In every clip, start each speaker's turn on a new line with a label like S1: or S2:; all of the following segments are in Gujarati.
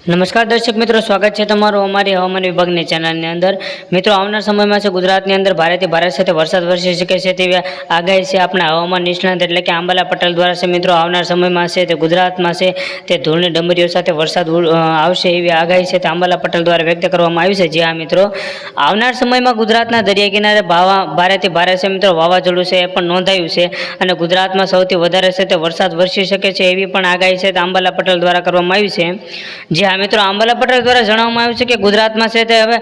S1: નમસ્કાર દર્શક મિત્રો, સ્વાગત છે તમારું અમારી હવામાન વિભાગની ચેનલની અંદર। મિત્રો, આવનાર સમયમાં છે ગુજરાતની અંદર ભારેથી ભારે સાથે વરસાદ વરસી શકે છે તેવી આગાહી છે આપણા હવામાન નિષ્ણાત એટલે કે આંબાલા પટેલ દ્વારા છે। મિત્રો, આવનાર સમયમાં છે તે ગુજરાતમાં છે તે ધૂળની ડમરીઓ સાથે વરસાદ આવશે એવી આગાહી છે તે આંબાલા પટેલ દ્વારા વ્યક્ત કરવામાં આવી છે। જી હા મિત્રો, આવનાર સમયમાં ગુજરાતના દરિયા કિનારે ભારેથી ભારે છે મિત્રો વાવાઝોડું છે એ પણ નોંધાયું છે અને ગુજરાતમાં સૌથી વધારે છે તે વરસાદ વરસી શકે છે એવી પણ આગાહી છે તે આંબાલા પટેલ દ્વારા કરવામાં આવી છે। જી હા મિત્રો, આંબાલા પટેલ દ્વારા જણાવવામાં આવ્યું છે કે ગુજરાતમાં છે તે હવે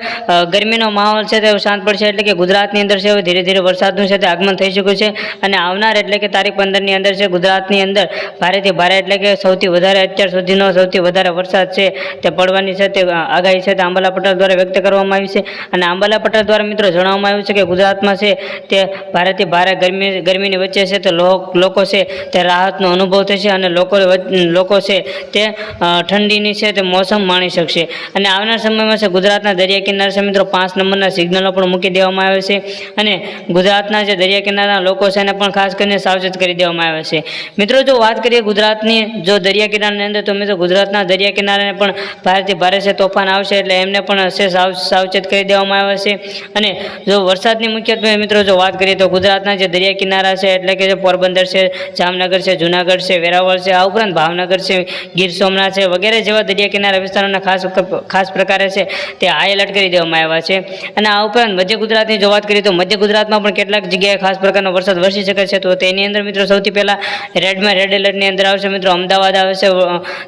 S1: ગરમીનો માહોલ છે તે શાંત પડશે એટલે કે ગુજરાતની અંદર છે હવે ધીરે ધીરે વરસાદનું છે તે આગમન થઈ શક્યું છે અને આવનાર એટલે કે તારીખ 15ની અંદર છે ગુજરાતની અંદર ભારેથી ભારે એટલે કે સૌથી વધારે અત્યાર સુધીનો સૌથી વધારે વરસાદ છે તે પડવાની છે તે આગાહી છે તે આંબાલા પટેલ દ્વારા વ્યક્ત કરવામાં આવી છે અને આંબાલા પટેલ દ્વારા મિત્રો જણાવવામાં આવ્યું છે કે ગુજરાતમાં છે તે ભારેથી ભારે ગરમીની વચ્ચે છે તે લોકો છે તે રાહતનો અનુભવ થશે અને લોકો છે તે ઠંડીની છે તે મોસમ માણી શકશે અને આવનાર સમયમાં છે ગુજરાતના દરિયા કિનારે છે મિત્રો 5 નંબરના સિગ્નલો પણ મૂકી દેવામાં આવે છે અને ગુજરાતના જે દરિયા કિનારના લોકો છે એને પણ ખાસ કરીને સાવચેત કરી દેવામાં આવે છે। મિત્રો, જો વાત કરીએ ગુજરાતની જો દરિયા કિનારાની અંદર તો મિત્રો ગુજરાતના દરિયા કિનારે પણ ભારેથી ભારે છે તોફાન આવશે એટલે એમને પણ સાવચેત કરી દેવામાં આવે છે અને જો વરસાદની મુખ્યત્વે મિત્રો જો વાત કરીએ તો ગુજરાતના જે દરિયા કિનારા છે એટલે કે જે પોરબંદર છે, જામનગર છે, જુનાગઢ છે, વેરાવળ છે, આ ઉપરાંત ભાવનગર છે, ગીર સોમનાથ છે વગેરે જેવા દરિયા કિનારા વિસ્તારોના ખાસ પ્રકારે છે તે હાઈ એલર્ટ કરી દેવામાં આવ્યા છે અને આ ઉપરાંત મધ્ય ગુજરાતની જો વાત કરીએ તો મધ્ય ગુજરાતમાં પણ કેટલાક જગ્યાએ ખાસ પ્રકારનો વરસાદ વરસી શકે છે તો તેની અંદર મિત્રો સૌથી પહેલાં રેડ એલર્ટની અંદર આવશે મિત્રો અમદાવાદ આવે છે,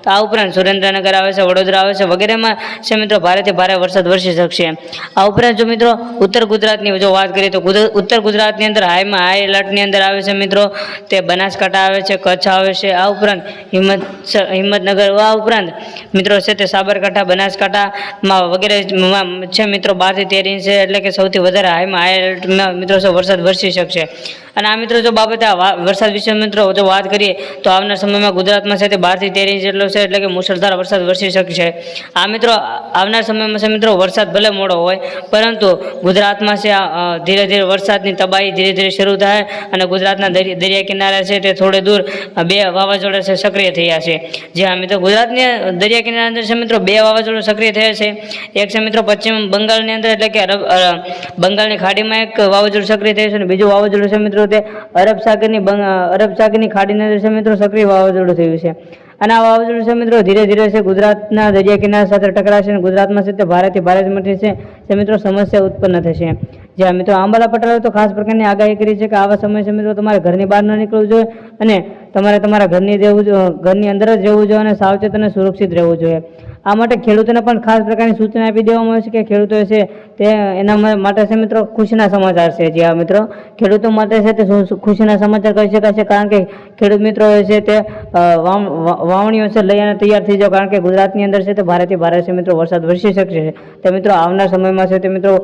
S1: તો આ ઉપરાંત સુરેન્દ્રનગર આવે છે, વડોદરા આવે છે વગેરેમાં છે મિત્રો ભારેથી ભારે વરસાદ વરસી શકશે। આ ઉપરાંત જો મિત્રો ઉત્તર ગુજરાતની જો વાત કરીએ તો ઉત્તર ગુજરાતની અંદર હાઈ એલર્ટની અંદર આવે છે મિત્રો તે બનાસકાંઠા આવે છે, કચ્છ આવે છે, આ ઉપરાંત હિંમતનગર, આ ઉપરાંત મિત્રો છે તે સાબરકાંઠા, બનાસકાંઠામાં વગેરે છે મિત્રો 12 થી 13 ઇંચ એટલે કે સૌથી વધારે હાઈ એલર્ટમાં મિત્રો વરસાદ વરસી શકશે અને આ મિત્રો જો બાબતે વરસાદ વિશે મિત્રો જો વાત કરીએ તો આવનાર સમયમાં ગુજરાતમાં છે તે 12 થી 13 ઇંચ જેટલો છે એટલે કે મુશળધાર વરસાદ વરસી શકશે। આ મિત્રો આવનાર સમયમાં છે મિત્રો વરસાદ ભલે મોડો હોય પરંતુ ગુજરાતમાં છે ધીરે ધીરે વરસાદની તબાહી ધીરે ધીરે શરૂ થાય અને ગુજરાતના દરિયા કિનારે છે તે થોડે દૂર 2 વાવાઝોડા છે સક્રિય થયા છે। જે હા મિત્રો ગુજરાતની દરિયા કિનારા અંદર છે મિત્રો 2 વાવાઝોડા સક્રિય થયા છે। એક છે મિત્રો પશ્ચિમ બંગાળની અંદર એટલે કે બંગાળની ખાડીમાં એક વાવાઝોડું સક્રિય થયું છે અને બીજું વાવાઝોડું છે મિત્રો તે અરબ સાગરની ખાડીની અંદર છે મિત્રો સક્રિય વાવાઝોડું થયું છે અને આ વાવાઝોડું છે મિત્રો ધીરે ધીરે છે ગુજરાતના દરિયા કિનારા સાથે ટકરાશે અને ગુજરાતમાં છે તે ભારેથી ભારે મળી છે મિત્રો સમસ્યા ઉત્પન્ન થશે। જ્યાં મિત્રો આંબાલા પટેલે તો ખાસ પ્રકારની આગાહી કરી છે કે આવા સમય છે મિત્રો તમારે ઘરની બહાર ન નીકળવું જોઈએ અને તમારે તમારા ઘરની અંદર જ રહેવું જોઈએ અને સાવચેત અને સુરક્ષિત રહેવું જોઈએ। આ માટે ખેડૂતોને પણ ખાસ પ્રકારની સૂચના આપી દેવામાં આવે છે કે ખેડૂતો છે તે એના માટે છે મિત્રો ખુશીના સમાચાર છે। જે આ મિત્રો ખેડૂતો માટે છે તે ખુશીના સમાચાર કહી શકાય છે કારણ કે ખેડૂત મિત્રો છે તે વાવણીઓ છે લઈ અને તૈયાર થઈ જાવ કારણ કે ગુજરાતની અંદર છે તે ભારેથી ભારે છે મિત્રો વરસાદ વરસી શકશે તે મિત્રો આવનાર સમયમાં છે તે મિત્રો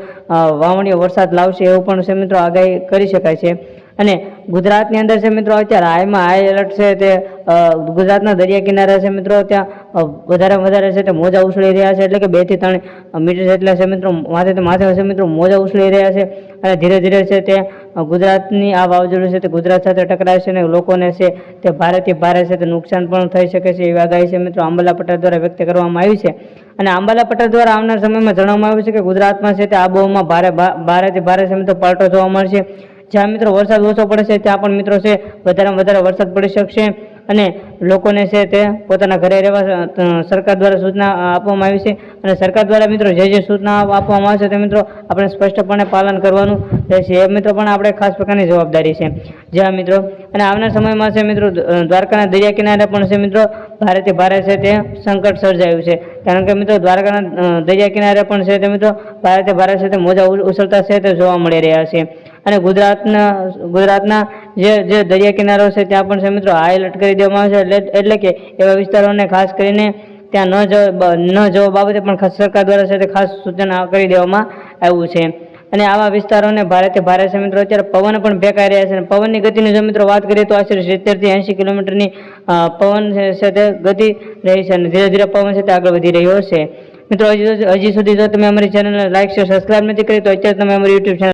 S1: વાવણીઓ વરસાદ લાવશે એવું પણ છે મિત્રો આગાહી કરી શકાય છે અને ગુજરાતની અંદર છે મિત્રો અત્યારે હાઈ એલર્ટ છે તે ગુજરાતના દરિયા કિનારે છે મિત્રો ત્યાં વધારે છે તે મોજા ઉછળી રહ્યા છે એટલે કે 2 થી 3 મીટર જેટલા છે મિત્રો માથે છે મિત્રો મોજા ઉછળી રહ્યા છે અને ધીરે ધીરે છે તે ગુજરાતની આ વાવાઝોડું છે તે ગુજરાત સાથે ટકરાય છે અને લોકોને છે તે ભારેથી ભારે છે તે નુકસાન પણ થઈ શકે છે એવી આગાહી છે મિત્રો આંબાલા પટેલ દ્વારા વ્યક્ત કરવામાં આવી છે અને આંબાલા પટેલ દ્વારા આવનાર સમયમાં જણાવવામાં આવ્યું છે કે ગુજરાતમાં છે તે આબોહવામાં ભારેથી ભારે છે મિત્રો પલટો જોવા મળશે। જ્યાં મિત્રો વરસાદ ઓછો પડે છે ત્યાં પણ મિત્રો છે વધારે વરસાદ પડી શકશે અને લોકોને છે તે પોતાના ઘરે રહેવા સરકાર દ્વારા સૂચના આપવામાં આવી છે અને સરકાર દ્વારા મિત્રો જે સૂચના આપવામાં આવે છે તે મિત્રો આપણે સ્પષ્ટપણે પાલન કરવાનું રહેશે એ મિત્રો પણ આપણે ખાસ પ્રકારની જવાબદારી છે। જ્યાં મિત્રો અને આવનાર સમયમાં છે મિત્રો દ્વારકાના દરિયા કિનારે પણ છે મિત્રો ભારેથી ભારે છે તે સંકટ સર્જાયું છે કારણ કે મિત્રો દ્વારકાના દરિયા કિનારે પણ છે તે મિત્રો ભારેથી ભારે છે તે મોજા ઉછળતા છે તે જોવા મળી રહ્યા છે અને ગુજરાતના જે દરિયા કિનારો છે ત્યાં પણ છે મિત્રો હાઈ એલર્ટ કરી દેવામાં આવે છે એટલે કે એવા વિસ્તારોને ખાસ કરીને ત્યાં ન જવા બાબતે પણ સરકાર દ્વારા છે તે ખાસ સૂચના કરી દેવામાં આવ્યું છે અને આવા વિસ્તારોને ભારેથી ભારે છે મિત્રો અત્યારે પવન પણ ફેંકાઈ રહ્યા છે અને પવનની ગતિની જો મિત્રો વાત કરીએ તો આશરે 70 થી 80 કિલોમીટરની પવન છે તે ગતિ રહી છે અને ધીરે ધીરે પવન છે તે આગળ વધી રહ્યો છે। મિત્રો હજી સુધી જો તમે અમારી ચેનલને લાઈક શેર સબસ્ક્રાઈબ નથી કરી તો અત્યારે તમે અમારી યુટ્યુબ ચેનલ